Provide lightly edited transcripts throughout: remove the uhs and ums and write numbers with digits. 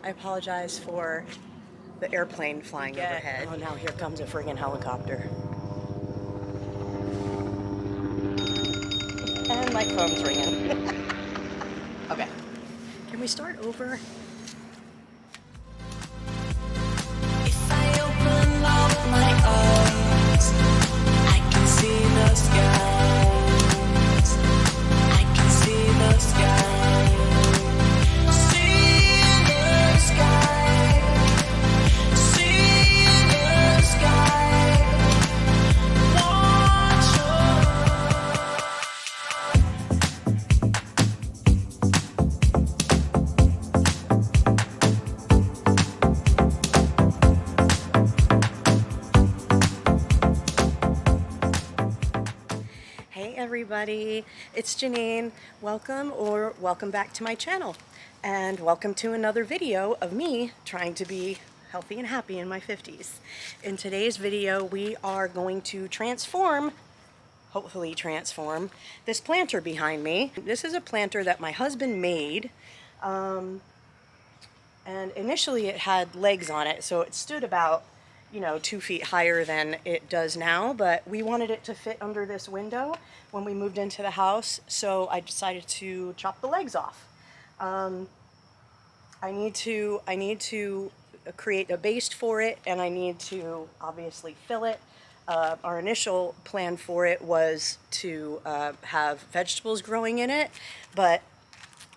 I apologize for the airplane flying overhead. Oh, now here comes a friggin' helicopter. And my phone's ringing. Okay. Can we start over? If I open up my eyes, I can see the skies. I can see the sky. See the sky. See the sky. Watch Hey everybody, it's Janine. Welcome back to my channel, and welcome to another video of me trying to be healthy and happy in my 50s. In today's video, we are going to hopefully transform this planter behind me. This is a planter that my husband made, and initially it had legs on it, so it stood about 2 feet higher than it does now, but we wanted it to fit under this window when we moved into the house, so I decided to chop the legs off. I need to create a base for it, and I need to obviously fill it. Our initial plan for it was to have vegetables growing in it, but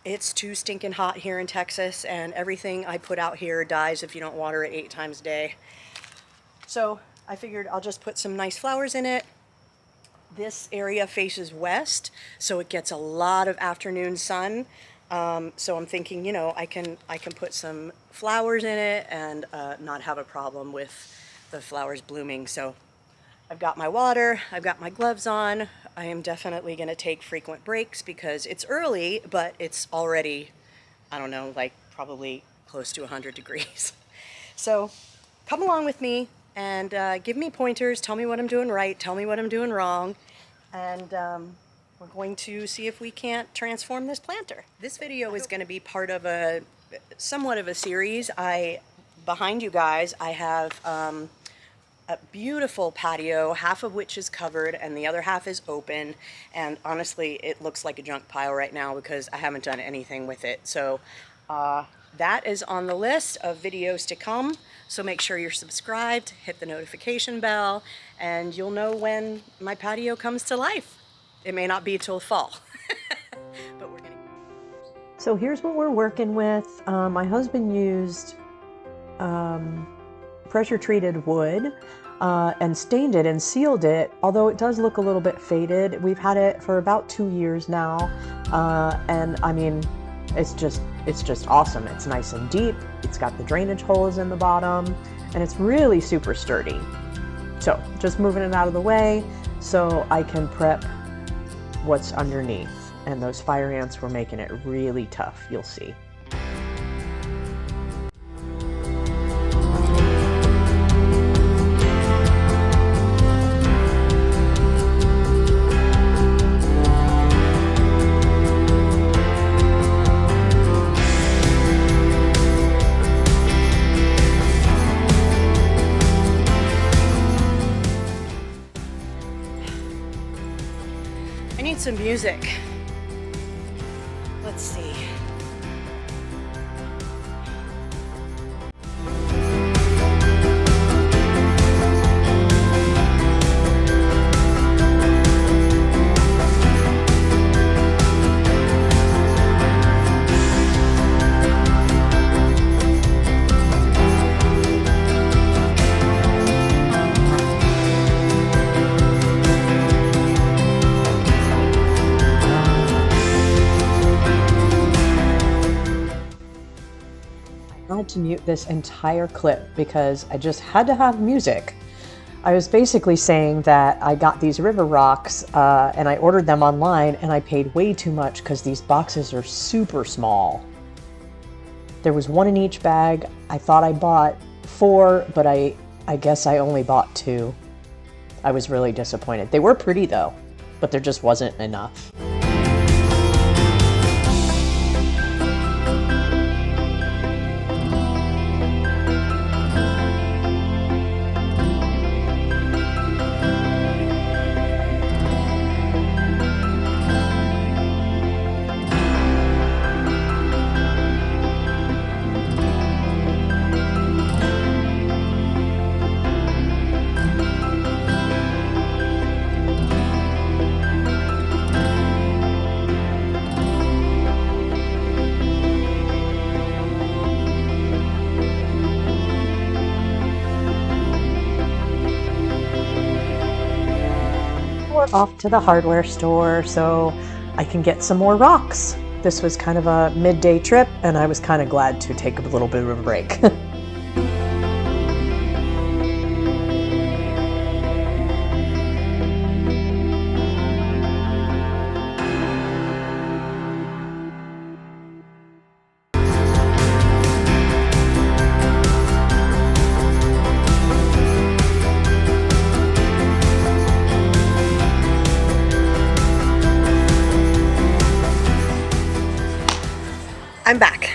it's too stinking hot here in Texas, and everything I put out here dies if you don't water it 8 times a day. So I figured I'll just put some nice flowers in it. This area faces west, so it gets a lot of afternoon sun. So I'm thinking, I can put some flowers in it and not have a problem with the flowers blooming. So I've got my water, I've got my gloves on. I am definitely going to take frequent breaks because it's early, but it's already, I don't know, like probably close to 100 degrees. So come along with me and give me pointers, tell me what I'm doing right, tell me what I'm doing wrong, and we're going to see if we can't transform this planter. This video is going to be part of somewhat of a series. Behind you guys, I have a beautiful patio, half of which is covered and the other half is open, and honestly it looks like a junk pile right now because I haven't done anything with it. So that is on the list of videos to come, so make sure you're subscribed, hit the notification bell, and you'll know when my patio comes to life. It may not be till fall. But we're gonna... So here's what we're working with. My husband used pressure treated wood and stained it and sealed it, although it does look a little bit faded. We've had it for about 2 years now, and I mean, it's just awesome. It's nice and deep, it's got the drainage holes in the bottom, and it's really super sturdy. So just moving it out of the way so I can prep what's underneath, and those fire ants were making it really tough, you'll see. I need some music. Let's see. I had to mute this entire clip because I just had to have music. I was basically saying that I got these river rocks and I ordered them online, and I paid way too much because these boxes are super small. There was 1 in each bag. I thought I bought 4, but I guess I only bought 2. I was really disappointed. They were pretty though, but there just wasn't enough. off to the hardware store so I can get some more rocks. This was kind of a midday trip, and I was kind of glad to take a little bit of a break. I'm back.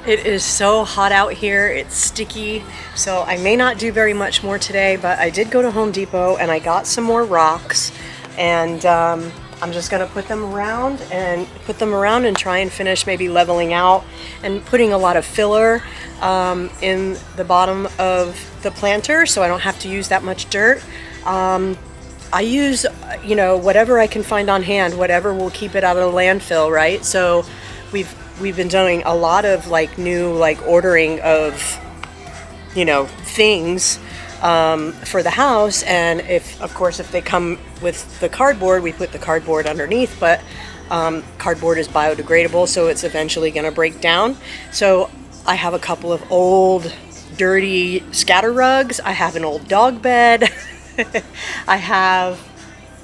It is so hot out here, it's sticky, so I may not do very much more today, but I did go to Home Depot and I got some more rocks, and I'm just gonna put them around and try and finish maybe leveling out and putting a lot of filler in the bottom of the planter so I don't have to use that much dirt. I use, whatever I can find on hand, whatever will keep it out of the landfill, right? So we've been doing a lot of new ordering of things for the house, and if they come with the cardboard, we put the cardboard underneath, but cardboard is biodegradable, so it's eventually going to break down. So I have a couple of old dirty scatter rugs, I have an old dog bed, I have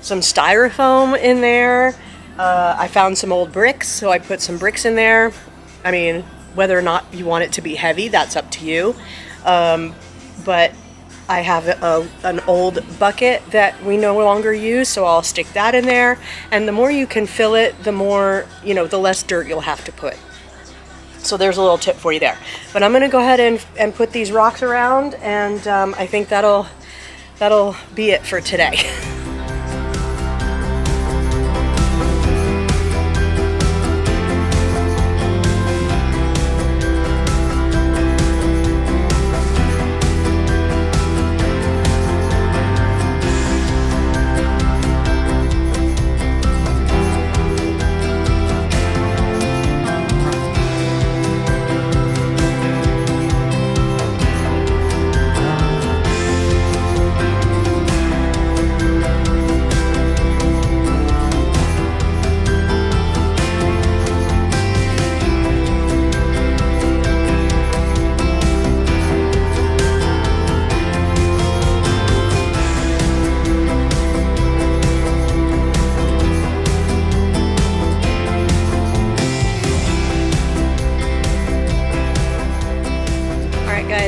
some styrofoam in there. I found some old bricks, so I put some bricks in there. I mean, whether or not you want it to be heavy, that's up to you. But I have an old bucket that we no longer use, so I'll stick that in there. And the more you can fill it, the more, the less dirt you'll have to put. So there's a little tip for you there. But I'm going to go ahead and put these rocks around, and I think that'll be it for today.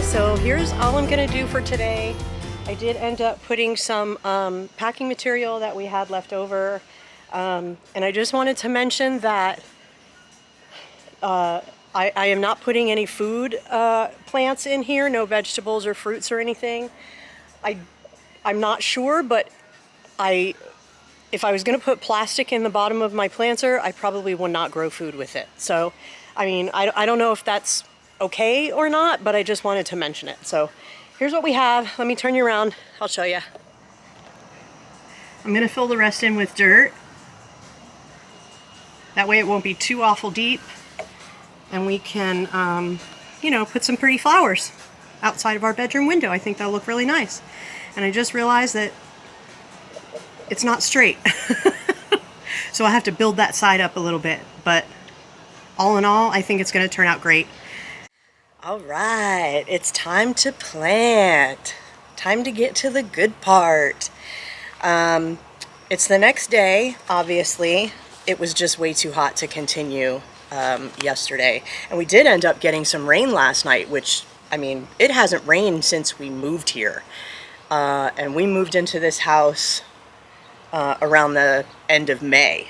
So here's all I'm gonna do for today. I did end up putting some packing material that we had left over, and I just wanted to mention that I am not putting any food plants in here, no vegetables or fruits or anything. I'm not sure, but if I was going to put plastic in the bottom of my planter, I probably would not grow food with it. So, I mean, I don't know if that's okay or not, but I just wanted to mention it. So here's what we have. Let me turn you around. I'll show you. I'm going to fill the rest in with dirt. That way it won't be too awful deep. And we can, put some pretty flowers outside of our bedroom window. I think that'll look really nice. And I just realized that it's not straight. So I have to build that side up a little bit. But all in all, I think it's going to turn out great. All right, it's time to plant. Time to get to the good part. It's the next day, obviously. It was just way too hot to continue yesterday. And we did end up getting some rain last night, which, I mean, it hasn't rained since we moved here. And we moved into this house around the end of May.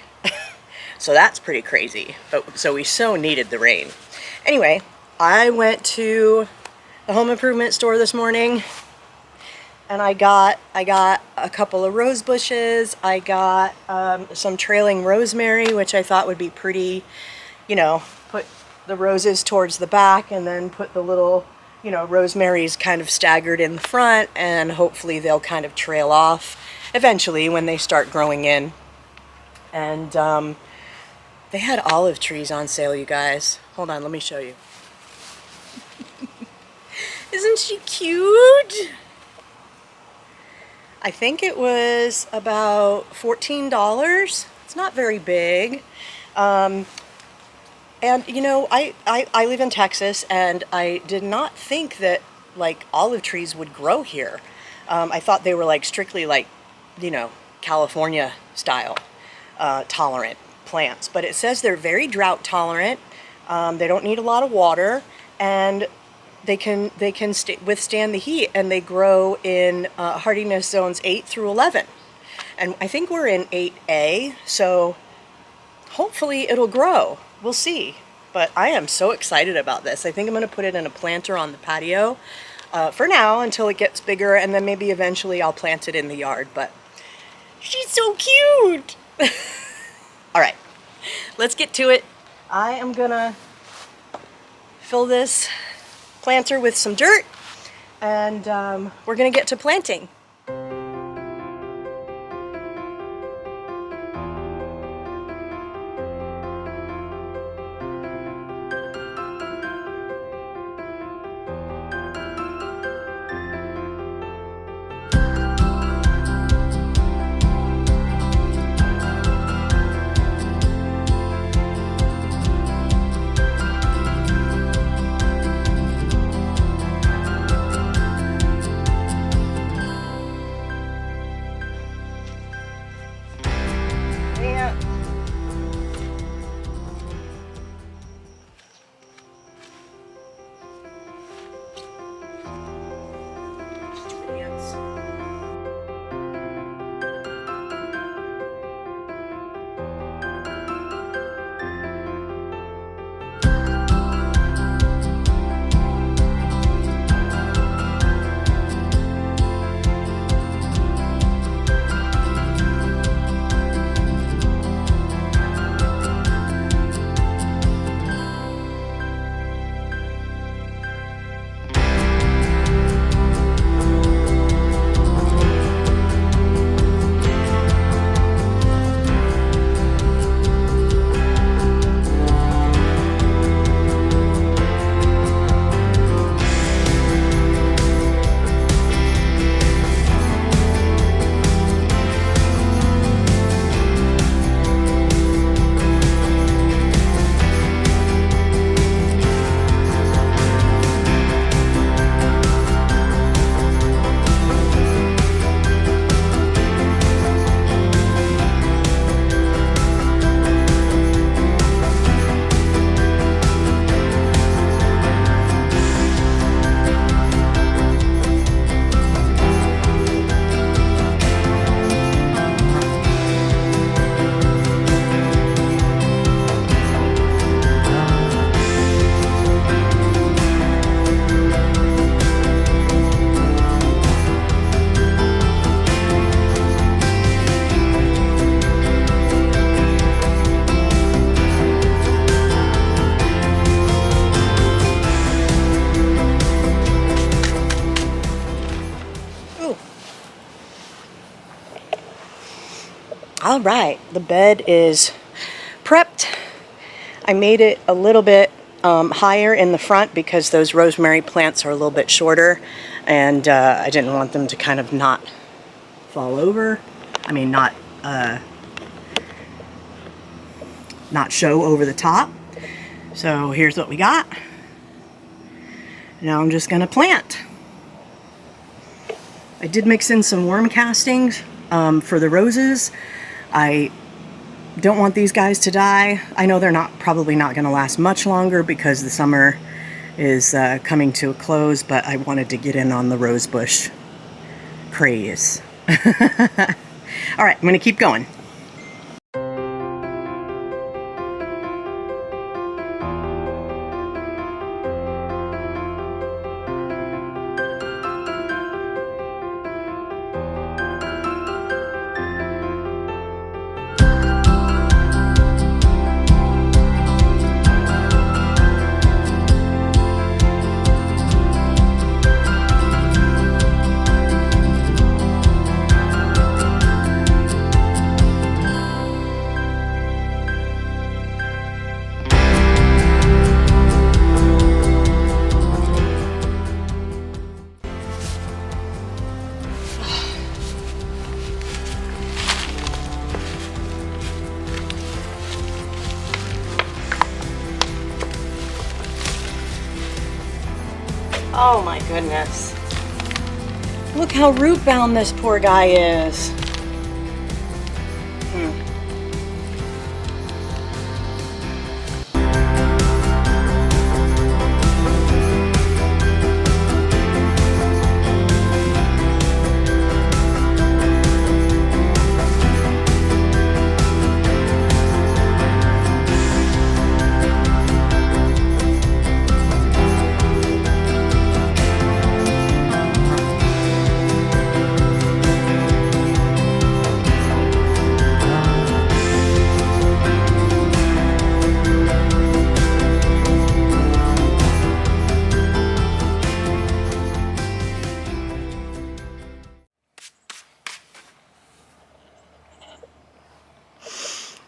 So that's pretty crazy. So we so needed the rain. Anyway, I went to the home improvement store this morning and I got a couple of rose bushes. I got some trailing rosemary, which I thought would be pretty, put the roses towards the back and then put the little, rosemaries kind of staggered in the front, and hopefully they'll kind of trail off eventually when they start growing in. And they had olive trees on sale, you guys. Hold on, let me show you. Isn't she cute? I think it was about $14. It's not very big. And you know, I live in Texas, and I did not think that like olive trees would grow here. I thought they were like strictly like, you know, California style tolerant plants. But it says they're very drought tolerant. They don't need a lot of water, and they can withstand the heat, and they grow in hardiness zones 8 through 11. And I think we're in 8A, so hopefully it'll grow. We'll see. But I am so excited about this. I think I'm going to put it in a planter on the patio for now until it gets bigger, and then maybe eventually I'll plant it in the yard. But she's so cute. All right, let's get to it. I am going to fill this planter with some dirt, and we're going to get to planting. Yeah. All right, the bed is prepped. I made it a little bit higher in the front because those rosemary plants are a little bit shorter, and I didn't want them to kind of not fall over. I mean, not show over the top. So here's what we got. Now I'm just gonna plant. I did mix in some worm castings for the roses. I don't want these guys to die. I know they're probably not gonna last much longer because the summer is coming to a close, but I wanted to get in on the rose bush craze. All right, I'm gonna keep going. Oh my goodness. Look how root bound this poor guy is.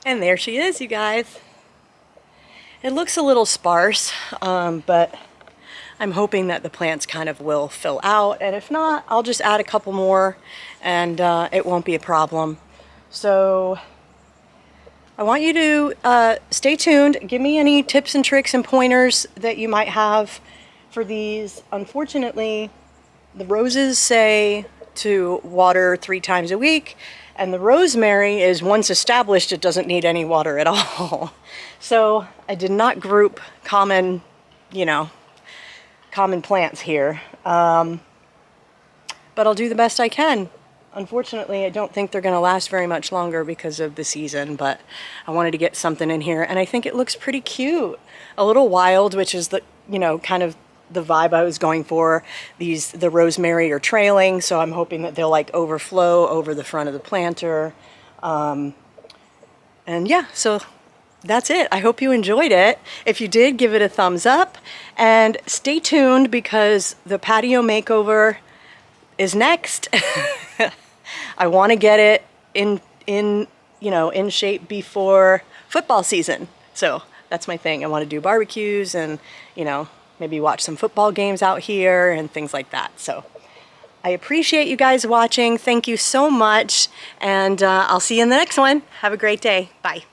And there she is, you guys. It looks a little sparse, but I'm hoping that the plants kind of will fill out. And if not, I'll just add a couple more and it won't be a problem. So I want you to stay tuned. Give me any tips and tricks and pointers that you might have for these. Unfortunately, the roses say to water 3 times a week, and the rosemary is once established, it doesn't need any water at all. So I did not group common, common plants here. But I'll do the best I can. Unfortunately, I don't think they're going to last very much longer because of the season, but I wanted to get something in here, and I think it looks pretty cute. A little wild, which is the, kind of the vibe I was going for. The rosemary are trailing, so I'm hoping that they'll like overflow over the front of the planter. And yeah, so that's it. I hope you enjoyed it. If you did, give it a thumbs up and stay tuned because the patio makeover is next. I want to get it in shape before football season. So that's my thing. I want to do barbecues and, maybe watch some football games out here and things like that. So I appreciate you guys watching. Thank you so much. And I'll see you in the next one. Have a great day. Bye.